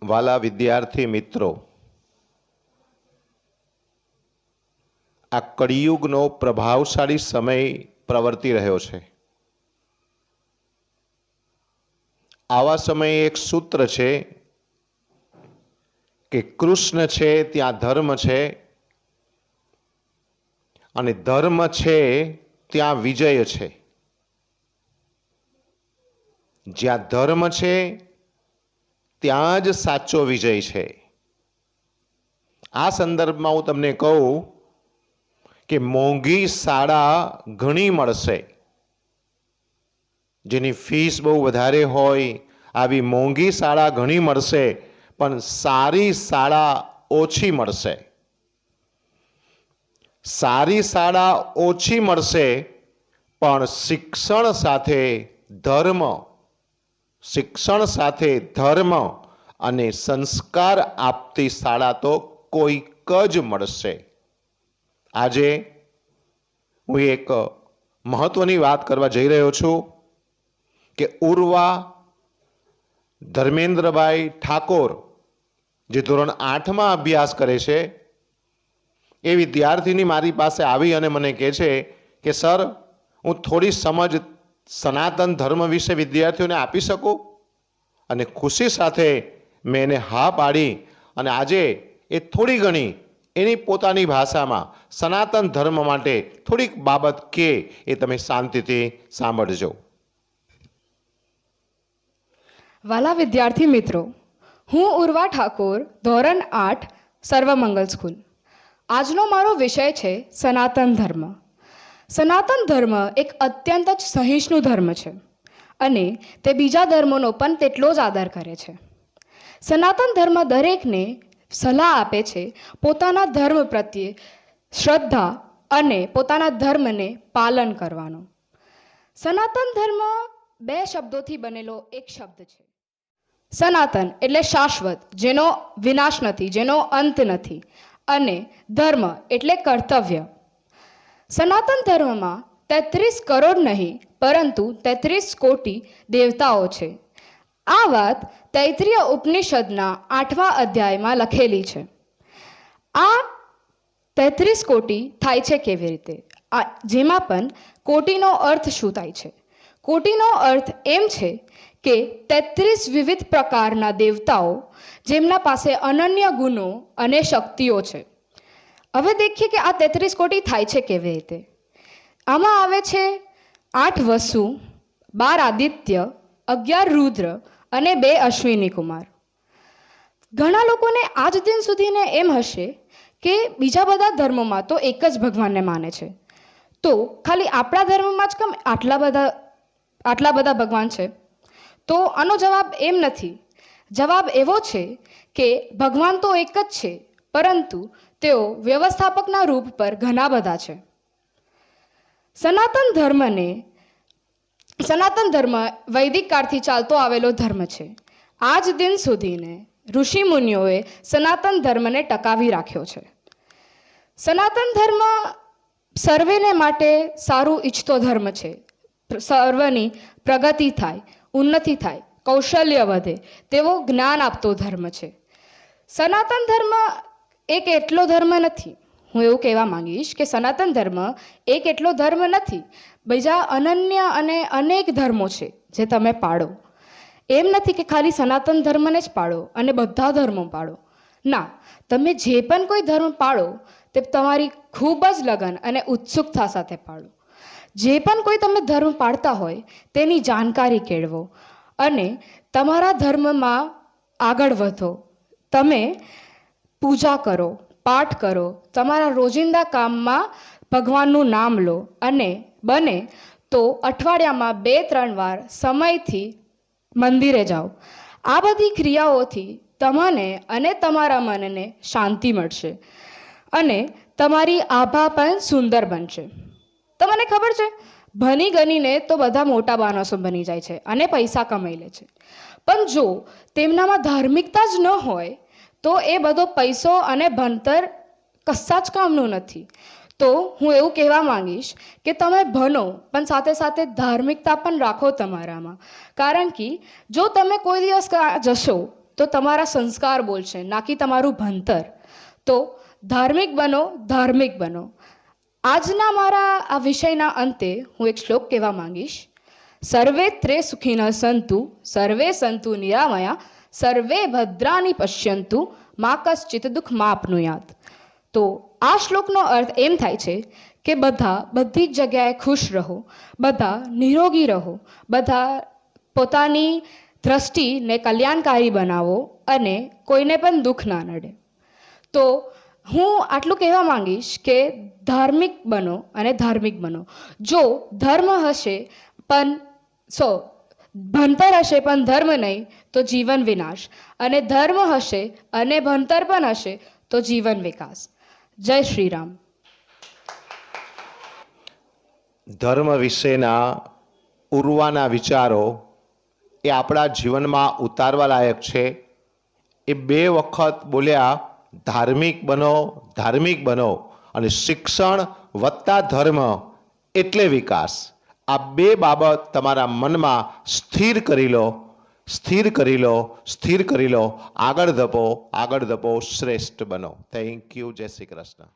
વાલા વિદ્યાર્થી મિત્રો, આ કળિયુગનો પ્રભાવશાળી સમય પ્રવર્તી રહ્યો છે. આવા સમયે એક સૂત્ર છે કે કૃષ્ણ છે ત્યાં ધર્મ છે, અને ધર્મ છે ત્યાં વિજય છે. જ્યાં ધર્મ છે ત્યાં જ સાચો વિજય છે. આ સંદર્ભમાં હું તમને કહું કે મોંઘી શાળા ઘણી મળશે, જેની ફીસ બહુ વધારે હોય આવી મોંઘી શાળા ઘણી મળશે, પણ સારી શાળા ઓછી મળશે. સારી શાળા ઓછી મળશે, પણ શિક્ષણ સાથે ધર્મ અને સંસ્કાર આપતી શાળા તો કોઈક જ મળશે. આજે હું એક મહત્વની વાત કરવા જઈ રહ્યો છું કે ઉર્વા ધર્મેન્દ્રભાઈ ઠાકોર, જે ધોરણ 8માં અભ્યાસ કરે છે, એ વિદ્યાર્થીની મારી પાસે આવી અને મને કહે છે કે સર, હું થોડી સમજ સનાતન ધર્મ વિશે વિદ્યાર્થીઓને આપી શકું? અને ખુશી સાથે મેં એને હા પાડી, અને આજે એ થોડી ઘણી એની પોતાની ભાષામાં સનાતન ધર્મ માટે થોડીક બાબત કે એ તમે શાંતિથી સાંભળજો. વાલા વિદ્યાર્થી મિત્રો, હું ઉર્વા ઠાકોર, ધોરણ 8, સર્વમંગલ સ્કૂલ. આજનો મારો વિષય છે સનાતન ધર્મ. સનાતન ધર્મ એક અત્યંત જ સહિષ્ણુ ધર્મ છે, અને તે બીજા ધર્મોનો પણ તેટલો જ આદર કરે છે. સનાતન ધર્મ દરેકને સલાહ આપે છે પોતાના ધર્મ પ્રત્યે શ્રદ્ધા અને પોતાના ધર્મને પાલન કરવાનો. સનાતન ધર્મ 2 શબ્દોથી બનેલો એક શબ્દ છે. સનાતન એટલે શાશ્વત, જેનો વિનાશ નથી, જેનો અંત નથી, અને ધર્મ એટલે કર્તવ્ય. સનાતન ધર્મમાં 33 કરોડ નહીં, પરંતુ 33 કોટી દેવતાઓ છે. આ વાત તૈત્રીય ઉપનિષદના 8મા અધ્યાયમાં લખેલી છે. આ 33 કોટી થાય છે કેવી રીતે? જેમાં પણ કોટીનો અર્થ શું થાય છે? કોટીનો અર્થ એમ છે કે 33 વિવિધ પ્રકારના દેવતાઓ, જેમના પાસે અનન્ય ગુણો અને શક્તિઓ છે. હવે દેખીએ કે આ 33 કોટી થાય છે કેવી રીતે. આમાં આવે છે 8 વસુ, 12 આદિત્ય, 11 રુદ્ર અને 2 અશ્વિની કુમાર. ઘણા લોકોને આજ દિન સુધીને એમ હશે કે બીજા બધા ધર્મોમાં તો એક જ ભગવાનને માને છે, તો ખાલી આપણા ધર્મમાં જ કેમ આટલા બધા ભગવાન છે? તો આનો જવાબ એમ નથી. જવાબ એવો છે કે ભગવાન તો એક જ છે, પરંતુ તેઓ વ્યવસ્થાપકના રૂપ પર ઘણા બધા છે. સનાતન ધર્મ વૈદિક કાળથી ચાલતો આવેલો ધર્મ છે. આજ દિન સુધીને ઋષિ મુનિઓએ સનાતન ધર્મને ટકાવી રાખ્યો છે. સનાતન ધર્મ સર્વેને માટે સારું ઈચ્છતો ધર્મ છે. સર્વની પ્રગતિ થાય, ઉન્નતિ થાય, કૌશલ્ય વધે તેવો જ્ઞાન આપતો ધર્મ છે. સનાતન ધર્મ એક એટલો ધર્મ નથી. હું એવું કહેવા માંગીશ કે સનાતન ધર્મ એક એટલો ધર્મ નથી. બીજા અનન્ય અને અનેક ધર્મો છે જે તમે પાળો. એમ નથી કે ખાલી સનાતન ધર્મને જ પાળો અને બધા ધર્મો પાળો. ના, તમે જે પણ કોઈ ધર્મ પાળો તે તમારી ખૂબ જ લગન અને ઉત્સુકતા સાથે પાળો. જે પણ કોઈ તમે ધર્મ પાળતા હોય તેની જાણકારી કેળવો અને તમારા ધર્મમાં આગળ વધો. તમે પૂજા કરો, પાઠ કરો, તમારા રોજિંદા કામમાં ભગવાનનું નામ લો, અને બને તો અઠવાડિયામાં 2-3 વાર સમયથી મંદિરે જાઓ. આ બધી ક્રિયાઓથી તમને અને તમારા મનને શાંતિ મળશે, અને તમારી આભા પણ સુંદર બનશે. તમને ખબર છે, ભણી ગણીને તો બધા મોટા માણસો બની જાય છે અને પૈસા કમાઈ લે છે, પણ જો તેમનામાં ધાર્મિકતા જ ન હોય તો એ બધો પૈસો અને ભણતર કશા જ કામનું નથી. તો હું એવું કહેવા માંગીશ કે તમે ભણો, પણ સાથે સાથે ધાર્મિકતા પણ રાખો તમારામાં. કારણ કે જો તમે કોઈ દિવસ જશો તો તમારા સંસ્કાર બોલશે, ના કે તમારું ભણતર. તો ધાર્મિક બનો, ધાર્મિક બનો. આજના મારા આ વિષયના અંતે હું એક શ્લોક કહેવા માંગીશ. સર્વેત્રે સુખિનઃ સંતુ, સર્વે સંતુ નિરામયા, સર્વે ભદ્રાની પશ્યંતુ, મા કશ્ચિત દુઃખ માપનુયાત. તો આ શ્લોકનો અર્થ એમ થાય છે કે બધા બધી જ જગ્યાએ ખુશ રહો, બધા નિરોગી રહો, બધા પોતાની દ્રષ્ટિને કલ્યાણકારી બનાવો અને કોઈને પણ દુઃખ ના નડે. તો હું આટલું કહેવા માંગીશ કે ધાર્મિક બનો અને ધાર્મિક બનો. જો ધર્મ હશે પણ ભણતર હશે પણ ધર્મ નહીં તો જીવન વિનાશ, અને ધર્મ હશે અને ભણતર પણ હશે તો જીવન વિકાસ. જય શ્રી રામ. ધર્મ વિશેના ઉર્વાના વિચારો એ આપણા જીવનમાં ઉતારવા લાયક છે. એ 2 વખત બોલ્યા, ધાર્મિક બનો, ધાર્મિક બનો, અને શિક્ષણ વત્તા ધર્મ એટલે વિકાસ. આ 2 બાબત તમારા મનમાં સ્થિર કરી લો, સ્થિર કરી લો, સ્થિર કરી લો. આગળ ધપો, આગળ ધપો, શ્રેષ્ઠ બનો. Thank you. જય શ્રી કૃષ્ણ.